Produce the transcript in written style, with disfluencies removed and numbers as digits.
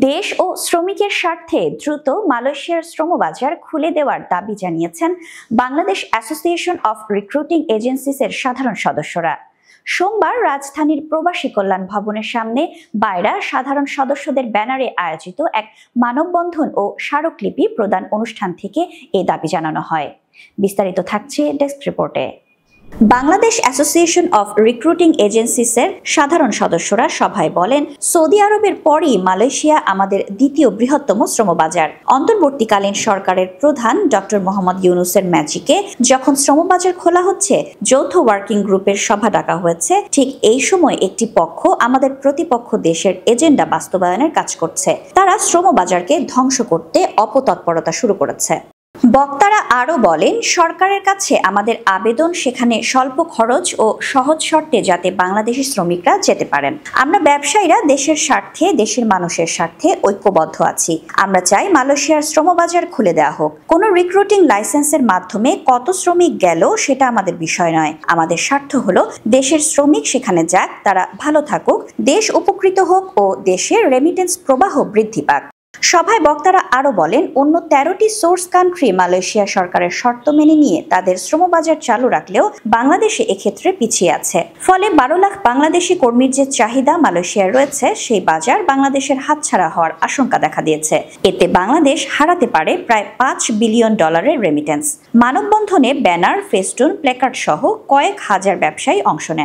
দেশ ও শ্রমিকের স্বার্থে দ্রুত মালয়েশিয়ার শ্রমবাজার খুলে দেওয়ার দাবি জানিয়েছেন বাংলাদেশ অ্যাসোসিয়েশন অফ রিক্রুটিং এজেন্সিসের সাধারণ সদস্যরা। সোমবার রাজধানীর প্রবাসী কল্যাণ ভবনের সামনে বাইরা সাধারণ সদস্যদের ব্যানারে আয়োজিত এক মানববন্ধন ও স্মারকলিপি প্রদান অনুষ্ঠান থেকে এ দাবি জানানো হয়। বিস্তারিত থাকছে ডেস্ক রিপোর্টে। বাংলাদেশ অ্যাসোসিয়েশন অফ রিক্রুটিং এজেন্সিসের সাধারণ সদস্যরা সভায় বলেন, সৌদি আরবের পরই মালয়েশিয়া আমাদের দ্বিতীয় বৃহত্তম শ্রমবাজার। অন্তর্বর্তীকালীন সরকারের প্রধান ডক্টর মোহাম্মদ ইউনূসের ম্যাজিকে যখন শ্রমবাজার খোলা হচ্ছে, যৌথ ওয়ার্কিং গ্রুপের সভা ডাকা হয়েছে, ঠিক এই সময় একটি পক্ষ আমাদের প্রতিপক্ষ দেশের এজেন্ডা বাস্তবায়নের কাজ করছে। তারা শ্রমবাজারকে ধ্বংস করতে অপতৎপরতা শুরু করেছে। বক্তারা আরও বলেন, সরকারের কাছে আমাদের আবেদন সেখানে স্বল্প খরচ ও সহজ শর্তে যাতে বাংলাদেশি শ্রমিকরা যেতে পারেন। আমরা ব্যবসায়ীরা দেশের স্বার্থে, দেশের মানুষের স্বার্থে ঐক্যবদ্ধ আছি। আমরা চাই মালয়েশিয়ার শ্রমবাজার খুলে দেওয়া হোক। কোনো রিক্রুটিং লাইসেন্সের মাধ্যমে কত শ্রমিক গেল সেটা আমাদের বিষয় নয়। আমাদের স্বার্থ হলো দেশের শ্রমিক সেখানে যাক, তারা ভালো থাকুক, দেশ উপকৃত হোক ও দেশের রেমিটেন্স প্রবাহ বৃদ্ধি পাক। সভায় বক্তারা আরও বলেন, অন্য 13টি সোর্স কান্ট্রি মালয়েশিয়া সরকারের শর্ত মেনে নিয়ে তাদের শ্রমবাজার চালু রাখলেও বাংলাদেশে এক্ষেত্রে পিছিয়ে আছে। ফলে 12 লাখ বাংলাদেশি কর্মীর যে চাহিদা মালয়েশিয়ার রয়েছে, সেই বাজার বাংলাদেশের হাতছাড়া হওয়ার আশঙ্কা দেখা দিয়েছে। এতে বাংলাদেশ হারাতে পারে প্রায় $5 বিলিয়ন রেমিটেন্স। মানববন্ধনে ব্যানার, ফেস্টুন, প্ল্যাকার্ড সহ কয়েক হাজার ব্যবসায়ী অংশ নেন।